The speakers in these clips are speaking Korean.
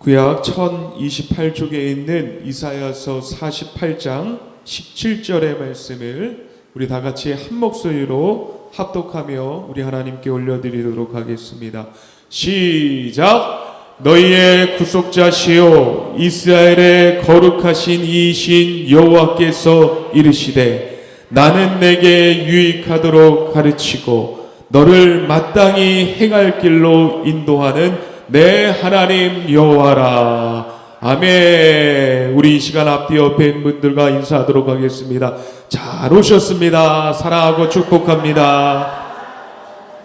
구약 1028쪽에 있는 이사야서 48장 17절의 말씀을 우리 다 같이 한 목소리로 합독하며 우리 하나님께 올려드리도록 하겠습니다. 시작! 너희의 구속자시요 이스라엘의 거룩하신 이신 여호와께서 이르시되 나는 내게 유익하도록 가르치고 너를 마땅히 행할 길로 인도하는 내 하나님 여호와라. 아멘. 우리 이 시간 앞뒤 뵌 분들과 인사하도록 하겠습니다. 잘 오셨습니다. 사랑하고 축복합니다.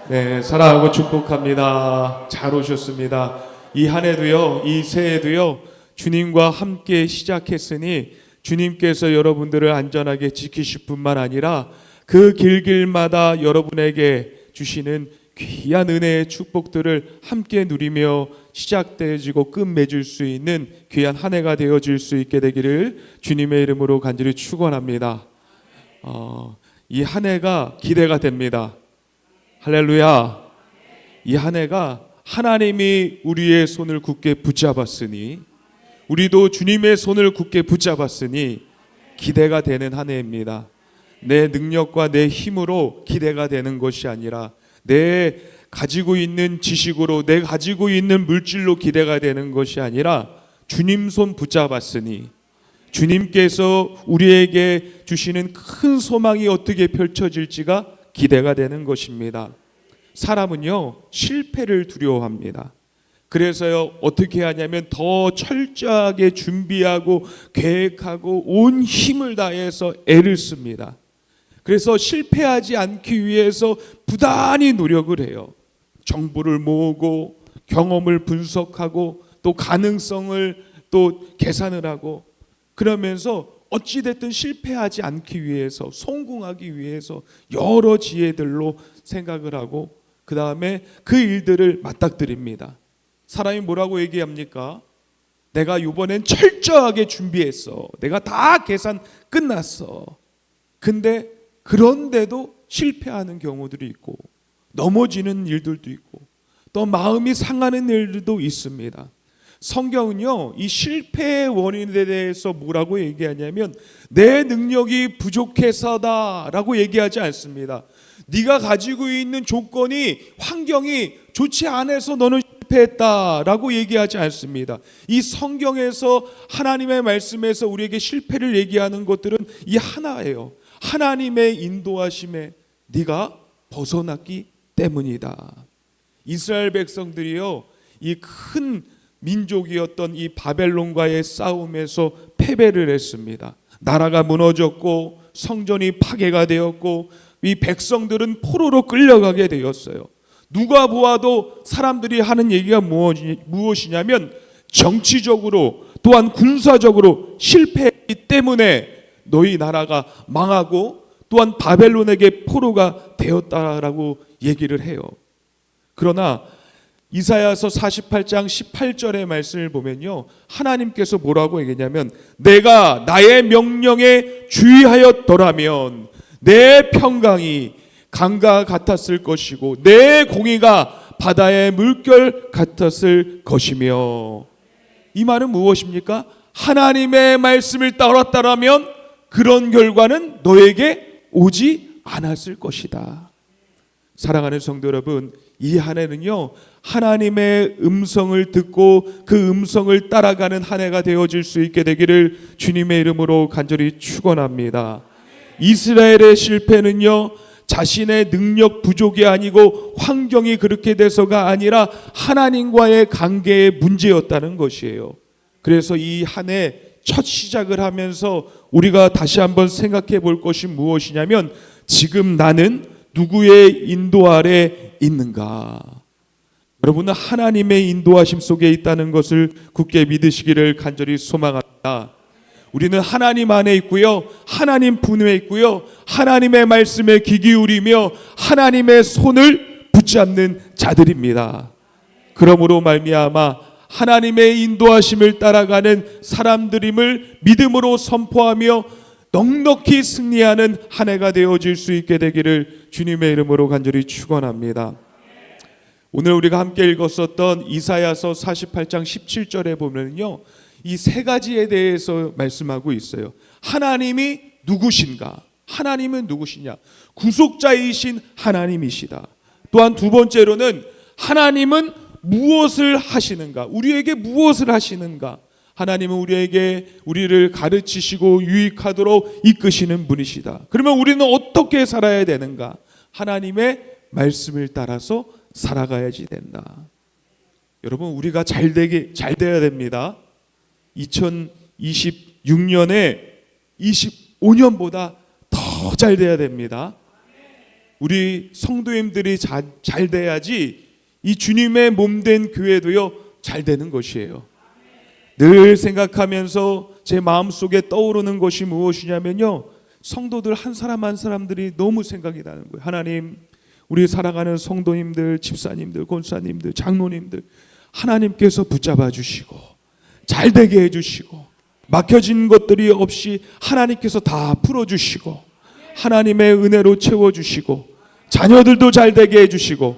네, 사랑하고 축복합니다. 잘 오셨습니다. 이 한 해도요, 이 새해도요, 주님과 함께 시작했으니 주님께서 여러분들을 안전하게 지키실 뿐만 아니라 그 길길마다 여러분에게 주시는 귀한 은혜의 축복들을 함께 누리며 시작되어지고 끝맺을 수 있는 귀한 한 해가 되어질 수 있게 되기를 주님의 이름으로 간절히 축원합니다. 이 한 해가 기대가 됩니다. 할렐루야. 이 한 해가 하나님이 우리의 손을 굳게 붙잡았으니 우리도 주님의 손을 굳게 붙잡았으니 기대가 되는 한 해입니다. 내 능력과 내 힘으로 기대가 되는 것이 아니라 내 가지고 있는 지식으로 내 가지고 있는 물질로 기대가 되는 것이 아니라 주님 손 붙잡았으니 주님께서 우리에게 주시는 큰 소망이 어떻게 펼쳐질지가 기대가 되는 것입니다. 사람은요 실패를 두려워합니다. 그래서요 어떻게 하냐면 더 철저하게 준비하고 계획하고 온 힘을 다해서 애를 씁니다. 그래서 실패하지 않기 위해서 부단히 노력을 해요. 정보를 모으고 경험을 분석하고 또 가능성을 또 계산을 하고 그러면서 어찌됐든 실패하지 않기 위해서 성공하기 위해서 여러 지혜들로 생각을 하고 그 다음에 그 일들을 맞닥뜨립니다. 사람이 뭐라고 얘기합니까? 내가 이번엔 철저하게 준비했어. 내가 다 계산 끝났어. 근데 그런데도 실패하는 경우들이 있고 넘어지는 일들도 있고 또 마음이 상하는 일들도 있습니다. 성경은요 이 실패의 원인에 대해서 뭐라고 얘기하냐면 내 능력이 부족해서다 라고 얘기하지 않습니다. 네가 가지고 있는 조건이 환경이 좋지 않아서 너는 실패했다 라고 얘기하지 않습니다. 이 성경에서 하나님의 말씀에서 우리에게 실패를 얘기하는 것들은 이 하나예요. 하나님의 인도하심에 네가 벗어났기 때문이다. 이스라엘 백성들이요 이 큰 민족이었던 이 바벨론과의 싸움에서 패배를 했습니다. 나라가 무너졌고 성전이 파괴가 되었고 이 백성들은 포로로 끌려가게 되었어요. 누가 보아도 사람들이 하는 얘기가 무엇이냐면 정치적으로 또한 군사적으로 실패했기 때문에 너희 나라가 망하고 또한 바벨론에게 포로가 되었다라고 얘기를 해요. 그러나 이사야서 48장 18절의 말씀을 보면요 하나님께서 뭐라고 얘기냐면 내가 나의 명령에 주의하였더라면 내 평강이 강과 같았을 것이고 내 공의가 바다의 물결 같았을 것이며 이 말은 무엇입니까? 하나님의 말씀을 따랐다라면 그런 결과는 너에게 오지 않았을 것이다. 사랑하는 성도 여러분, 이 한 해는요 하나님의 음성을 듣고 그 음성을 따라가는 한 해가 되어질 수 있게 되기를 주님의 이름으로 간절히 축원합니다. 이스라엘의 실패는요 자신의 능력 부족이 아니고 환경이 그렇게 돼서가 아니라 하나님과의 관계의 문제였다는 것이에요. 그래서 이 한 해 첫 시작을 하면서 우리가 다시 한번 생각해 볼 것이 무엇이냐면 지금 나는 누구의 인도 아래 있는가? 여러분은 하나님의 인도하심 속에 있다는 것을 굳게 믿으시기를 간절히 소망합니다. 우리는 하나님 안에 있고요 하나님 분에 있고요 하나님의 말씀에 귀 기울이며 하나님의 손을 붙잡는 자들입니다. 그러므로 말미암아 하나님의 인도하심을 따라가는 사람들임을 믿음으로 선포하며 넉넉히 승리하는 한 해가 되어질 수 있게 되기를 주님의 이름으로 간절히 축원합니다. 오늘 우리가 함께 읽었었던 이사야서 48장 17절에 보면요, 이 세 가지에 대해서 말씀하고 있어요. 하나님이 누구신가? 하나님은 누구시냐? 구속자이신 하나님이시다. 또한 두 번째로는 하나님은 무엇을 하시는가? 우리에게 무엇을 하시는가? 하나님은 우리를 가르치시고 유익하도록 이끄시는 분이시다. 그러면 우리는 어떻게 살아야 되는가? 하나님의 말씀을 따라서 살아가야지 된다. 여러분, 우리가 잘 돼야 됩니다. 2026년에 25년보다 더 잘 돼야 됩니다. 우리 성도님들이 잘 돼야지 이 주님의 몸된 교회도요, 잘 되는 것이에요. 늘 생각하면서 제 마음속에 떠오르는 것이 무엇이냐면요, 성도들 한 사람 한 사람들이 너무 생각이 나는 거예요. 하나님, 우리 살아가는 성도님들, 집사님들, 권사님들, 장로님들 하나님께서 붙잡아 주시고 잘 되게 해주시고 막혀진 것들이 없이 하나님께서 다 풀어주시고 하나님의 은혜로 채워주시고 자녀들도 잘 되게 해주시고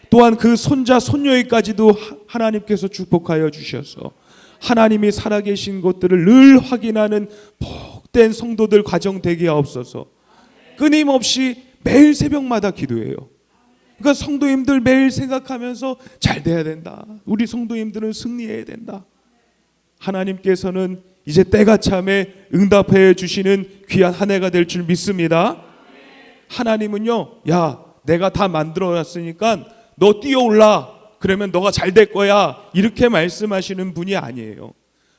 또한 그 손자 손녀에까지도 하나님께서 축복하여 주셔서 하나님이 살아계신 것들을 늘 확인하는 복된 성도들 가정 되게 하옵소서. 끊임없이 매일 새벽마다 기도해요. 그러니까 성도님들 매일 생각하면서 잘 돼야 된다. 우리 성도님들은 승리해야 된다. 하나님께서는 이제 때가 참에 응답해 주시는 귀한 한 해가 될 줄 믿습니다. 하나님은요, 야, 내가 다 만들어 놨으니까 너 뛰어올라. 그러면 너가 잘 될 거야. 이렇게 말씀하시는 분이 아니에요.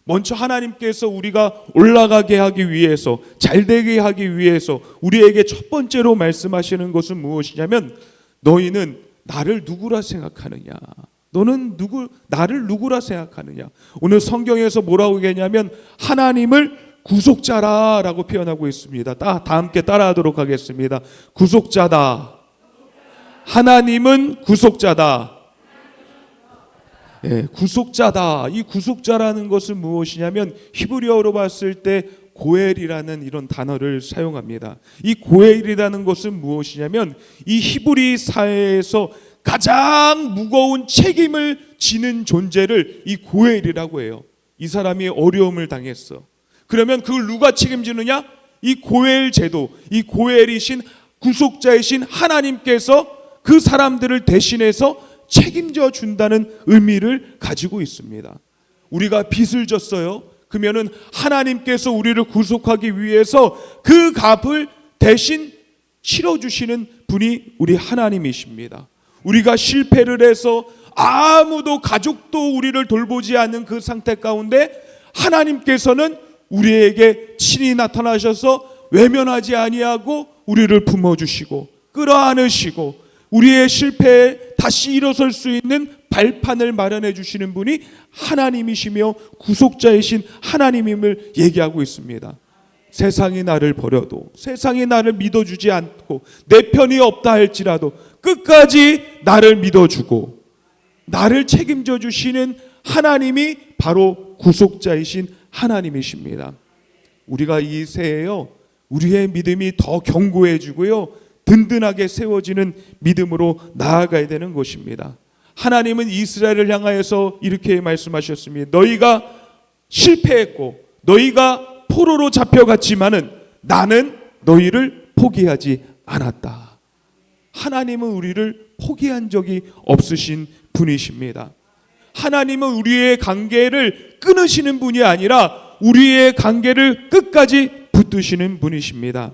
먼저 하나님께서 우리가 올라가게 하기 위해서, 잘 되게 하기 위해서 우리에게 첫 번째로 말씀하시는 것은 무엇이냐면, 너희는 나를 누구라 생각하느냐? 너는 나를 누구라 생각하느냐? 오늘 성경에서 뭐라고 얘기하냐면 하나님을 구속자라라고 표현하고 있습니다. 다 함께 따라하도록 하겠습니다. 구속자다. 하나님은 구속자다. 예, 구속자다. 이 구속자라는 것은 무엇이냐면 히브리어로 봤을 때 고엘이라는 이런 단어를 사용합니다. 이 고엘이라는 것은 무엇이냐면 이 히브리 사회에서 가장 무거운 책임을 지는 존재를 이 고엘이라고 해요. 이 사람이 어려움을 당했어. 그러면 그걸 누가 책임지느냐? 이 고엘 제도, 이 고엘이신 구속자이신 하나님께서 그 사람들을 대신해서 책임져 준다는 의미를 가지고 있습니다. 우리가 빚을 졌어요. 그러면은 하나님께서 우리를 구속하기 위해서 그 값을 대신 치러주시는 분이 우리 하나님이십니다. 우리가 실패를 해서 아무도 가족도 우리를 돌보지 않는 그 상태 가운데 하나님께서는 우리에게 친히 나타나셔서 외면하지 아니하고 우리를 품어주시고 끌어안으시고 우리의 실패에 다시 일어설 수 있는 발판을 마련해 주시는 분이 하나님이시며 구속자이신 하나님임을 얘기하고 있습니다. 세상이 나를 버려도, 세상이 나를 믿어주지 않고 내 편이 없다 할지라도 끝까지 나를 믿어주고 나를 책임져 주시는 하나님이 바로 구속자이신 하나님이십니다. 우리가 이 새해요, 우리의 믿음이 더 견고해지고요, 든든하게 세워지는 믿음으로 나아가야 되는 것입니다. 하나님은 이스라엘을 향하여서 이렇게 말씀하셨습니다. 너희가 실패했고 너희가 포로로 잡혀갔지만은 나는 너희를 포기하지 않았다. 하나님은 우리를 포기한 적이 없으신 분이십니다. 하나님은 우리의 관계를 끊으시는 분이 아니라 우리의 관계를 끝까지 붙드시는 분이십니다.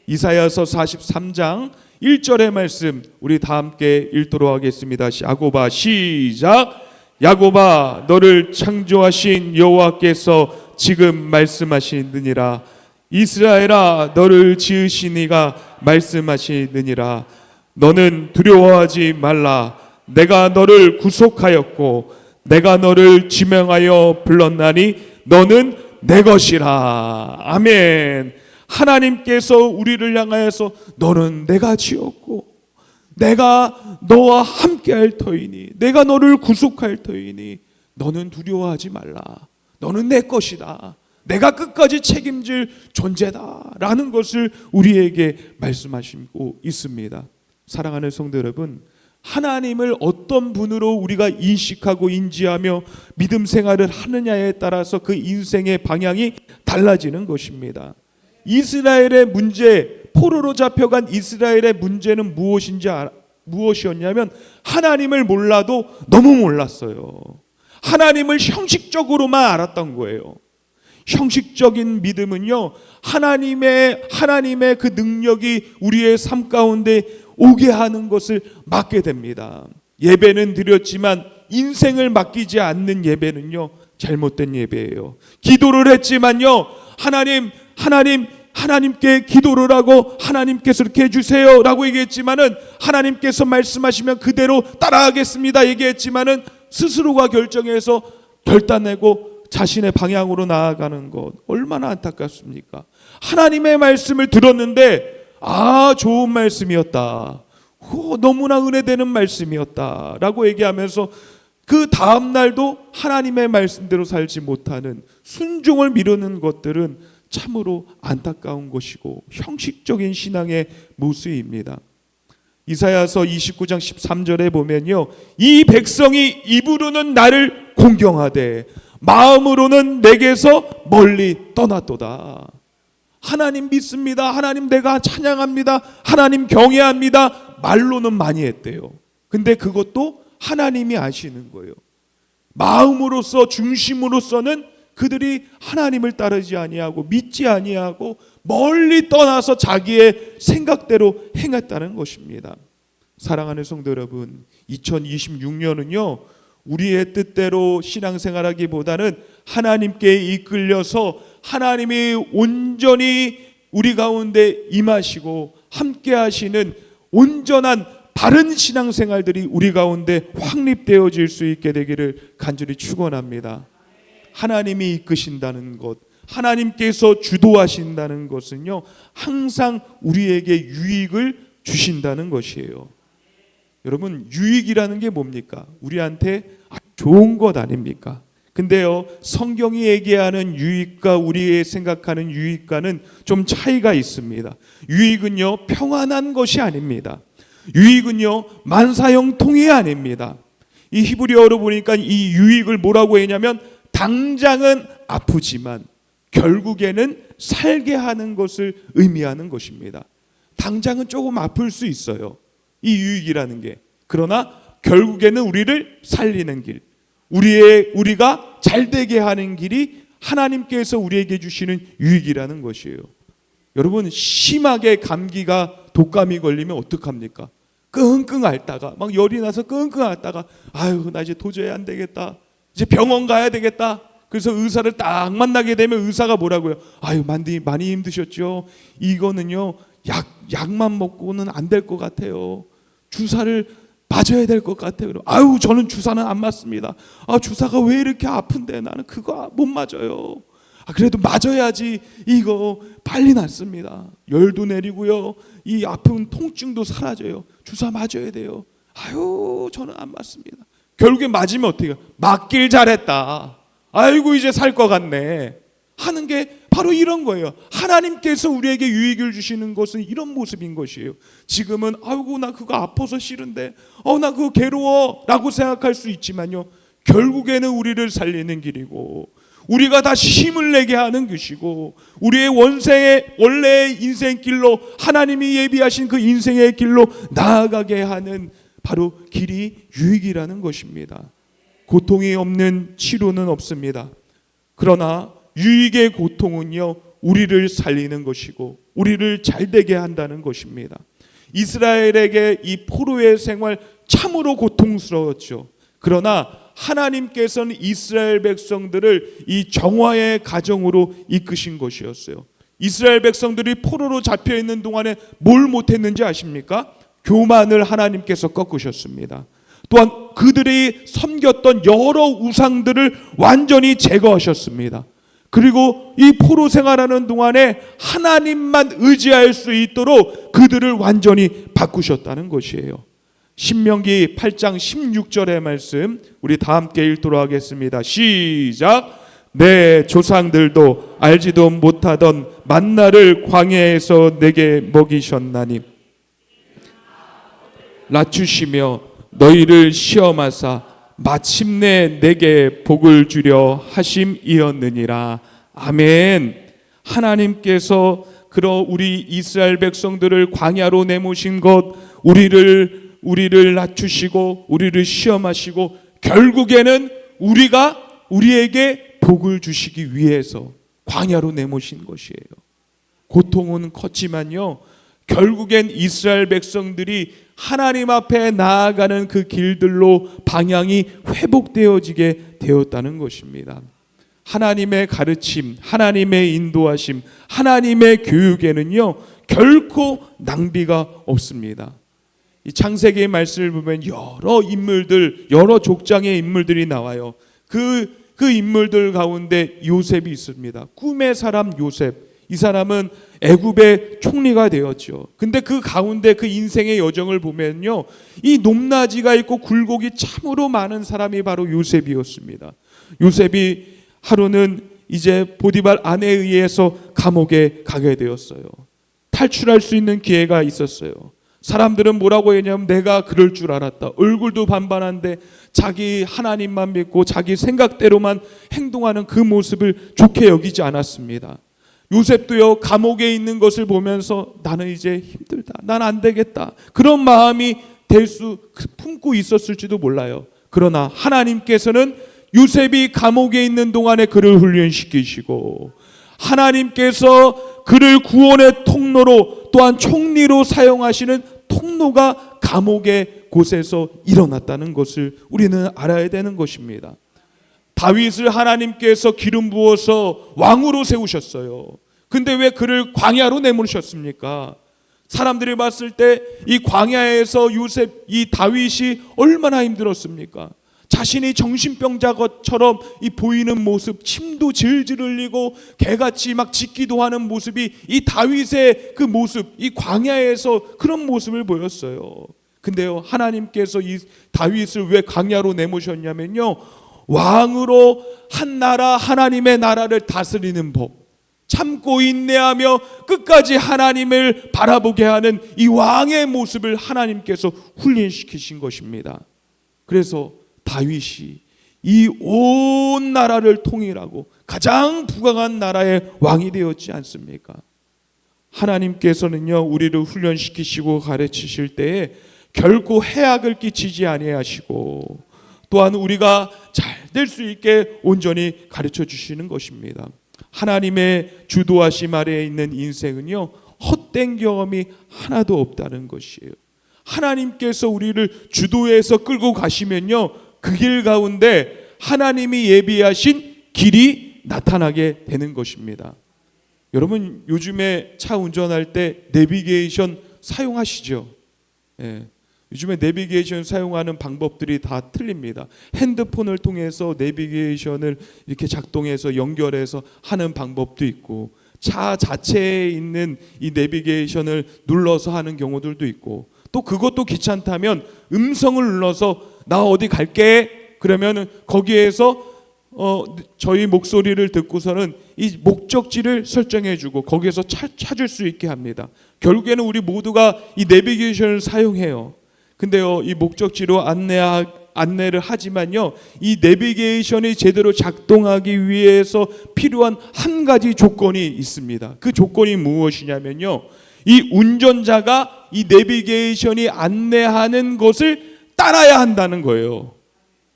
이사야서 43장 1절의 말씀 우리 다 함께 읽도록 하겠습니다. 야고바 시작. 야고바 너를 창조하신 여호와께서 지금 말씀하시느니라. 이스라엘아 너를 지으신 이가 말씀하시느니라. 너는 두려워하지 말라. 내가 너를 구속하였고 내가 너를 지명하여 불렀나니 너는 내 것이라. 아멘. 하나님께서 우리를 향하여서 너는 내가 지었고 내가 너와 함께 할 터이니 내가 너를 구속할 터이니 너는 두려워하지 말라. 너는 내 것이다. 내가 끝까지 책임질 존재다 라는 것을 우리에게 말씀하시고 있습니다. 사랑하는 성도 여러분, 하나님을 어떤 분으로 우리가 인식하고 인지하며 믿음 생활을 하느냐에 따라서 그 인생의 방향이 달라지는 것입니다. 이스라엘의 문제, 포로로 잡혀간 이스라엘의 문제는 무엇이었냐면 하나님을 몰라도 너무 몰랐어요. 하나님을 형식적으로만 알았던 거예요. 형식적인 믿음은요, 하나님의 그 능력이 우리의 삶 가운데 오게 하는 것을 막게 됩니다. 예배는 드렸지만 인생을 맡기지 않는 예배는요, 잘못된 예배예요. 기도를 했지만요, 하나님께 기도를 하고 하나님께서 이렇게 해주세요 라고 얘기했지만은, 하나님께서 말씀하시면 그대로 따라하겠습니다 얘기했지만은 스스로가 결정해서 결단내고 자신의 방향으로 나아가는 것, 얼마나 안타깝습니까? 하나님의 말씀을 들었는데 좋은 말씀이었다, 너무나 은혜되는 말씀이었다 라고 얘기하면서 그 다음 날도 하나님의 말씀대로 살지 못하는 순종을 미루는 것들은 참으로 안타까운 것이고 형식적인 신앙의 모습입니다. 이사야서 29장 13절에 보면요, 이 백성이 입으로는 나를 공경하되 마음으로는 내게서 멀리 떠났도다. 하나님 믿습니다, 하나님 내가 찬양합니다, 하나님 경외합니다, 말로는 많이 했대요. 근데 그것도 하나님이 아시는 거예요. 마음으로서, 중심으로서는 그들이 하나님을 따르지 아니하고 믿지 아니하고 멀리 떠나서 자기의 생각대로 행했다는 것입니다. 사랑하는 성도 여러분, 2026년은요 우리의 뜻대로 신앙생활하기보다는 하나님께 이끌려서 하나님이 온전히 우리 가운데 임하시고 함께 하시는 온전한 바른 신앙생활들이 우리 가운데 확립되어질 수 있게 되기를 간절히 축원합니다. 하나님이 이끄신다는 것, 하나님께서 주도하신다는 것은요 항상 우리에게 유익을 주신다는 것이에요. 여러분, 유익이라는 게 뭡니까? 우리한테 좋은 것 아닙니까? 근데요, 성경이 얘기하는 유익과 우리의 생각하는 유익과는 좀 차이가 있습니다. 유익은요 평안한 것이 아닙니다. 유익은요 만사형통이 아닙니다. 이 히브리어로 보니까 이 유익을 뭐라고 했냐면, 당장은 아프지만 결국에는 살게 하는 것을 의미하는 것입니다. 당장은 조금 아플 수 있어요, 이 유익이라는 게. 그러나 결국에는 우리를 살리는 길, 우리가 잘되게 하는 길이 하나님께서 우리에게 주시는 유익이라는 것이에요. 여러분, 심하게 감기가 독감이 걸리면 어떡합니까? 끙끙 앓다가 막 열이 나서 끙끙 앓다가 나 이제 도저히 안 되겠다, 이제 병원 가야 되겠다. 그래서 의사를 딱 만나게 되면 의사가 뭐라고요? 많이 힘드셨죠? 이거는요 약만 먹고는 안 될 것 같아요. 주사를 맞아야 될 것 같아요. 저는 주사는 안 맞습니다. 주사가 왜 이렇게 아픈데 나는 그거 못 맞아요. 그래도 맞아야지 이거 빨리 낫습니다. 열도 내리고요, 이 아픈 통증도 사라져요. 주사 맞아야 돼요. 저는 안 맞습니다. 결국에 맞으면 어떻게 해요? 맞길 잘했다, 이제 살 것 같네 하는 게 바로 이런 거예요. 하나님께서 우리에게 유익을 주시는 것은 이런 모습인 것이에요. 지금은 나 그거 아파서 싫은데 나 그거 괴로워 라고 생각할 수 있지만요, 결국에는 우리를 살리는 길이고 우리가 다시 힘을 내게 하는 것이고 우리의 원래의 인생길로, 하나님이 예비하신 그 인생의 길로 나아가게 하는 바로 길이 유익이라는 것입니다. 고통이 없는 치료는 없습니다. 그러나 유익의 고통은요 우리를 살리는 것이고 우리를 잘되게 한다는 것입니다. 이스라엘에게 이 포로의 생활 참으로 고통스러웠죠. 그러나 하나님께서는 이스라엘 백성들을 이 정화의 가정으로 이끄신 것이었어요. 이스라엘 백성들이 포로로 잡혀 있는 동안에 뭘 못했는지 아십니까? 교만을 하나님께서 꺾으셨습니다. 또한 그들이 섬겼던 여러 우상들을 완전히 제거하셨습니다. 그리고 이 포로 생활하는 동안에 하나님만 의지할 수 있도록 그들을 완전히 바꾸셨다는 것이에요. 신명기 8장 16절의 말씀 우리 다 함께 읽도록 하겠습니다. 시작. 내 조상들도 알지도 못하던 만나를 광야에서 내게 먹이셨나니 낮추시며 너희를 시험하사 마침내 내게 복을 주려 하심이었느니라. 아멘. 하나님께서 우리 이스라엘 백성들을 광야로 내모신 것, 우리를 낮추시고 우리를 시험하시고 결국에는 우리에게 복을 주시기 위해서 광야로 내모신 것이에요. 고통은 컸지만요, 결국엔 이스라엘 백성들이 하나님 앞에 나아가는 그 길들로 방향이 회복되어지게 되었다는 것입니다. 하나님의 가르침, 하나님의 인도하심, 하나님의 교육에는요 결코 낭비가 없습니다. 이 창세기의 말씀을 보면 여러 족장의 인물들이 나와요. 그 인물들 가운데 요셉이 있습니다. 꿈의 사람 요셉. 이 사람은 애굽의 총리가 되었죠. 근데 그 가운데 그 인생의 여정을 보면요, 이 높낮이가 있고 굴곡이 참으로 많은 사람이 바로 요셉이었습니다. 요셉이 하루는 이제 보디발 아내에 의해서 감옥에 가게 되었어요. 탈출할 수 있는 기회가 있었어요. 사람들은 뭐라고 했냐면 내가 그럴 줄 알았다. 얼굴도 반반한데 자기 하나님만 믿고 자기 생각대로만 행동하는 그 모습을 좋게 여기지 않았습니다. 요셉도요, 감옥에 있는 것을 보면서 나는 이제 힘들다, 난 안 되겠다, 그런 마음이 품고 있었을지도 몰라요. 그러나 하나님께서는 요셉이 감옥에 있는 동안에 그를 훈련시키시고, 하나님께서 그를 구원의 통로로, 또한 총리로 사용하시는 통로가 감옥의 곳에서 일어났다는 것을 우리는 알아야 되는 것입니다. 다윗을 하나님께서 기름 부어서 왕으로 세우셨어요. 근데 왜 그를 광야로 내모셨습니까? 사람들이 봤을 때 이 광야에서 이 다윗이 얼마나 힘들었습니까? 자신이 정신병자처럼 이 보이는 모습, 침도 질질 흘리고 개같이 막 짖기도 하는 모습이 이 다윗의 그 모습, 이 광야에서 그런 모습을 보였어요. 근데요, 하나님께서 이 다윗을 왜 광야로 내모셨냐면요, 왕으로 한 나라, 하나님의 나라를 다스리는 법, 참고 인내하며 끝까지 하나님을 바라보게 하는 이 왕의 모습을 하나님께서 훈련시키신 것입니다. 그래서 다윗이 이 온 나라를 통일하고 가장 부강한 나라의 왕이 되었지 않습니까? 하나님께서는요, 우리를 훈련시키시고 가르치실 때에 결코 해악을 끼치지 아니하시고, 또한 우리가 잘 될 수 있게 온전히 가르쳐 주시는 것입니다. 하나님의 주도하심 아래에 있는 인생은요, 헛된 경험이 하나도 없다는 것이에요. 하나님께서 우리를 주도해서 끌고 가시면요, 그 길 가운데 하나님이 예비하신 길이 나타나게 되는 것입니다. 여러분, 요즘에 차 운전할 때 내비게이션 사용하시죠? 예. 요즘에 내비게이션 사용하는 방법들이 다 틀립니다. 핸드폰을 통해서 내비게이션을 이렇게 작동해서 연결해서 하는 방법도 있고, 차 자체에 있는 이 내비게이션을 눌러서 하는 경우들도 있고, 또 그것도 귀찮다면 음성을 눌러서 나 어디 갈게, 그러면은 거기에서 저희 목소리를 듣고서는 이 목적지를 설정해주고 거기에서 찾을 수 있게 합니다. 결국에는 우리 모두가 이 내비게이션을 사용해요. 근데요, 이 목적지로 안내를 하지만요, 이 내비게이션이 제대로 작동하기 위해서 필요한 한 가지 조건이 있습니다. 그 조건이 무엇이냐면요, 이 운전자가 이 내비게이션이 안내하는 것을 따라야 한다는 거예요.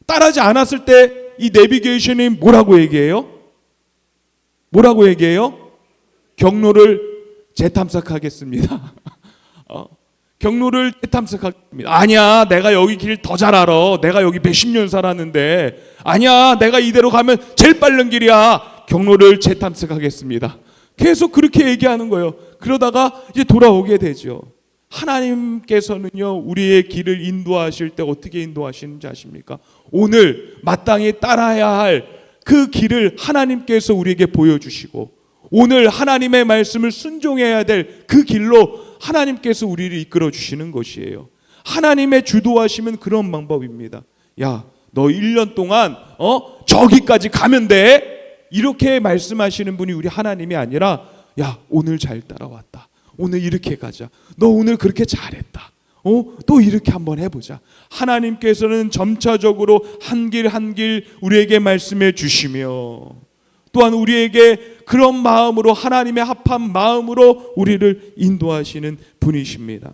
따라하지 않았을 때 이 내비게이션이 뭐라고 얘기해요? 뭐라고 얘기해요? 경로를 재탐색하겠습니다. 경로를 탐색합니다. 아니야, 내가 여기 길 더 잘 알아. 내가 여기 몇십 년 살았는데. 아니야, 내가 이대로 가면 제일 빠른 길이야. 경로를 재탐색하겠습니다. 계속 그렇게 얘기하는 거예요. 그러다가 이제 돌아오게 되죠. 하나님께서는요, 우리의 길을 인도하실 때 어떻게 인도하시는지 아십니까? 오늘 마땅히 따라야 할 그 길을 하나님께서 우리에게 보여주시고, 오늘 하나님의 말씀을 순종해야 될 그 길로 하나님께서 우리를 이끌어 주시는 것이에요. 하나님의 주도하심은 그런 방법입니다. 야, 너 1년 동안 저기까지 가면 돼, 이렇게 말씀하시는 분이 우리 하나님이 아니라, 야, 오늘 잘 따라왔다, 오늘 이렇게 가자, 너 오늘 그렇게 잘했다, 또 이렇게 한번 해보자. 하나님께서는 점차적으로 한 길 한 길 우리에게 말씀해 주시며 또한 우리에게 그런 마음으로 하나님의 합한 마음으로 우리를 인도하시는 분이십니다.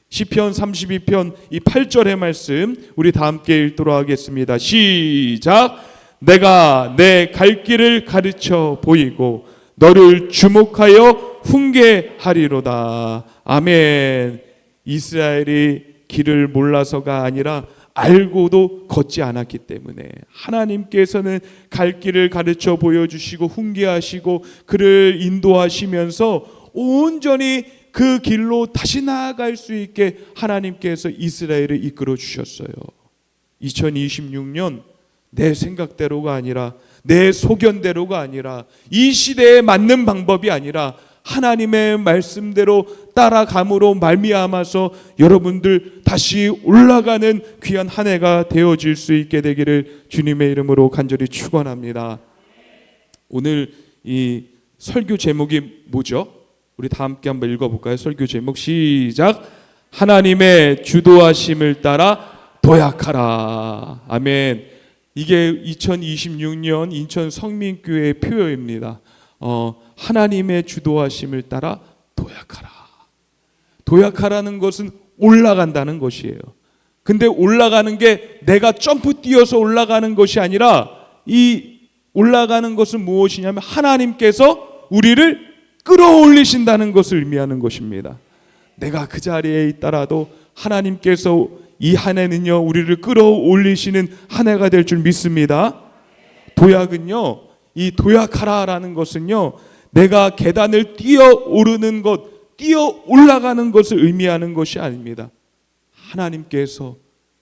시편 32편 이 8절의 말씀 우리 다 함께 읽도록 하겠습니다. 시작. 내가 내 갈 길을 가르쳐 보이고 너를 주목하여 훈계하리로다. 아멘. 이스라엘이 길을 몰라서가 아니라 알고도 걷지 않았기 때문에 하나님께서는 갈 길을 가르쳐 보여주시고 훈계하시고 그를 인도하시면서 온전히 그 길로 다시 나아갈 수 있게 하나님께서 이스라엘을 이끌어 주셨어요. 2026년 내 생각대로가 아니라 내 소견대로가 아니라 이 시대에 맞는 방법이 아니라 하나님의 말씀대로 따라감으로 말미암아서 여러분들 다시 올라가는 귀한 한 해가 되어질 수 있게 되기를 주님의 이름으로 간절히 축원합니다. 오늘 이 설교 제목이 뭐죠? 우리 다 함께 한번 읽어볼까요? 설교 제목 시작. 하나님의 주도하심을 따라 도약하라. 아멘. 이게 2026년 인천 성민교회의 표어입니다. 하나님의 주도하심을 따라 도약하라. 도약하라는 것은 올라간다는 것이에요. 근데 올라가는 게 내가 점프 뛰어서 올라가는 것이 아니라 이 올라가는 것은 무엇이냐면 하나님께서 우리를 끌어올리신다는 것을 의미하는 것입니다. 내가 그 자리에 있더라도 하나님께서 이 한 해는요 우리를 끌어올리시는 한 해가 될 줄 믿습니다. 도약은요, 이 도약하라라는 것은요 내가 계단을 뛰어오르는 것, 뛰어 올라가는 것을 의미하는 것이 아닙니다. 하나님께서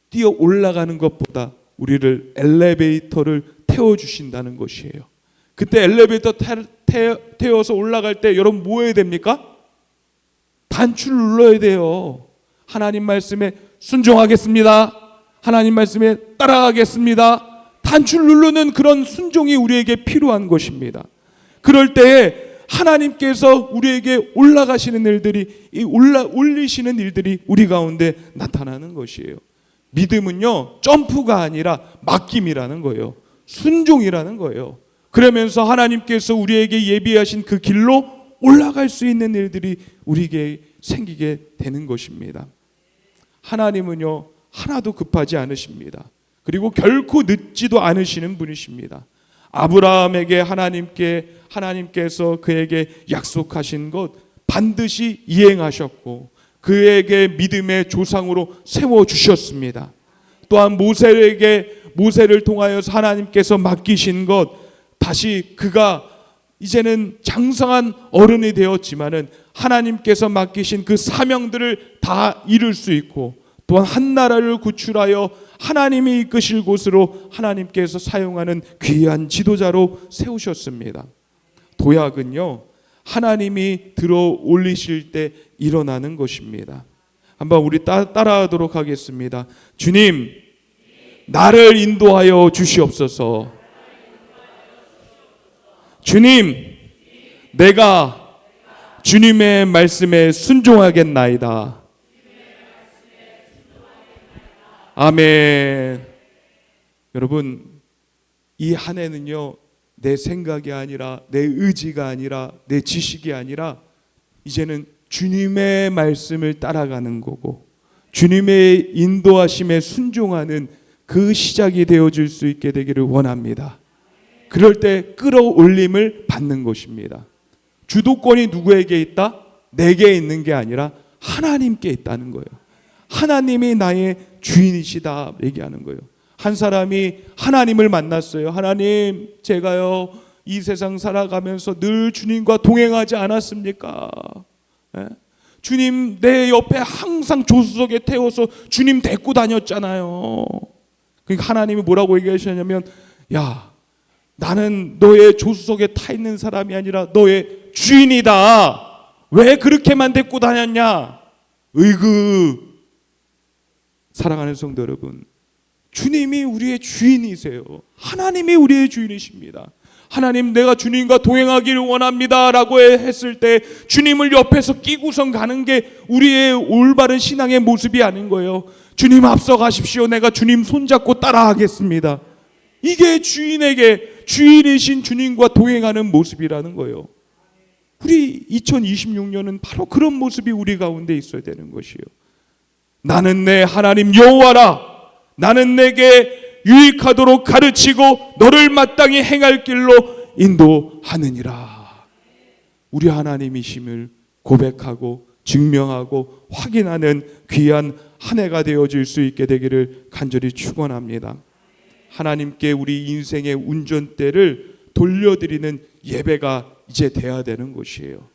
뛰어 올라가는 것보다 우리를 엘리베이터를 태워주신다는 것이에요. 그때 엘리베이터 태워서 올라갈 때 여러분 뭐 해야 됩니까? 단추를 눌러야 돼요. 하나님 말씀에 순종하겠습니다. 하나님 말씀에 따라가겠습니다. 단추를 누르는 그런 순종이 우리에게 필요한 것입니다. 그럴 때에 하나님께서 우리에게 올라가시는 일들이, 올리시는 일들이 우리 가운데 나타나는 것이에요. 믿음은요 점프가 아니라 맡김이라는 거예요. 순종이라는 거예요. 그러면서 하나님께서 우리에게 예비하신 그 길로 올라갈 수 있는 일들이 우리에게 생기게 되는 것입니다. 하나님은요 하나도 급하지 않으십니다. 그리고 결코 늦지도 않으시는 분이십니다. 아브라함에게 하나님께서 그에게 약속하신 것 반드시 이행하셨고 그에게 믿음의 조상으로 세워주셨습니다. 또한 모세를 통하여서 하나님께서 맡기신 것, 다시 그가 이제는 장성한 어른이 되었지만은 하나님께서 맡기신 그 사명들을 다 이룰 수 있고 또한 한 나라를 구출하여 하나님이 이끄실 곳으로 하나님께서 사용하는 귀한 지도자로 세우셨습니다. 도약은요 하나님이 들어 올리실 때 일어나는 것입니다. 한번 우리 따라하도록 하겠습니다. 주님, 나를 인도하여 주시옵소서. 주님, 내가 주님의 말씀에 순종하겠나이다. 아멘. 여러분, 이 한 해는요 내 생각이 아니라 내 의지가 아니라 내 지식이 아니라 이제는 주님의 말씀을 따라가는 거고 주님의 인도하심에 순종하는 그 시작이 되어질 수 있게 되기를 원합니다. 그럴 때 끌어올림을 받는 것입니다. 주도권이 누구에게 있다? 내게 있는 게 아니라 하나님께 있다는 거예요. 하나님이 나의 주인이시다 얘기하는 거예요. 한 사람이 하나님을 만났어요. 하나님, 제가요 이 세상 살아가면서 늘 주님과 동행하지 않았습니까? 예? 주님 내 옆에 항상 조수석에 태워서 주님 데리고 다녔잖아요. 그러니까 하나님이 뭐라고 얘기하셨냐면, 야, 나는 너의 조수석에 타 있는 사람이 아니라 너의 주인이다. 왜 그렇게만 데리고 다녔냐? 으이그. 사랑하는 성도 여러분, 주님이 우리의 주인이세요. 하나님이 우리의 주인이십니다. 하나님, 내가 주님과 동행하기를 원합니다 라고 했을 때 주님을 옆에서 끼고선 가는 게 우리의 올바른 신앙의 모습이 아닌 거예요. 주님 앞서 가십시오. 내가 주님 손잡고 따라가겠습니다. 이게 주인이신 주님과 동행하는 모습이라는 거예요. 우리 2026년은 바로 그런 모습이 우리 가운데 있어야 되는 것이요. 나는 내 하나님 여호와라. 나는 내게 유익하도록 가르치고 너를 마땅히 행할 길로 인도하느니라. 우리 하나님이심을 고백하고 증명하고 확인하는 귀한 한 해가 되어질 수 있게 되기를 간절히 축원합니다. 하나님께 우리 인생의 운전대를 돌려드리는 예배가 이제 돼야 되는 것이에요.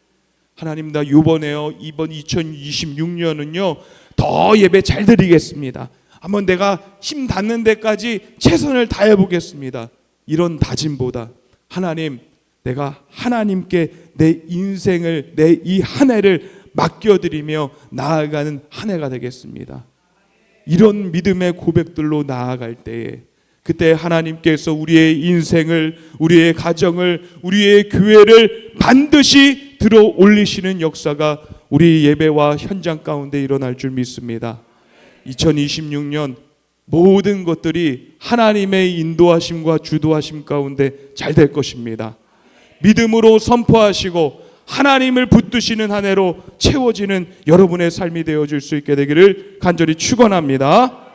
하나님, 나 이번 2026년은요 더 예배 잘 드리겠습니다. 한번 내가 힘 닿는 데까지 최선을 다해 보겠습니다. 이런 다짐보다 하나님, 내가 하나님께 내 인생을, 내 이 한 해를 맡겨드리며 나아가는 한 해가 되겠습니다. 이런 믿음의 고백들로 나아갈 때에 그때 하나님께서 우리의 인생을, 우리의 가정을, 우리의 교회를 반드시 들어 올리시는 역사가 우리 예배와 현장 가운데 일어날 줄 믿습니다. 2026년 모든 것들이 하나님의 인도하심과 주도하심 가운데 잘 될 것입니다. 믿음으로 선포하시고 하나님을 붙드시는 한 해로 채워지는 여러분의 삶이 되어질 수 있게 되기를 간절히 축원합니다.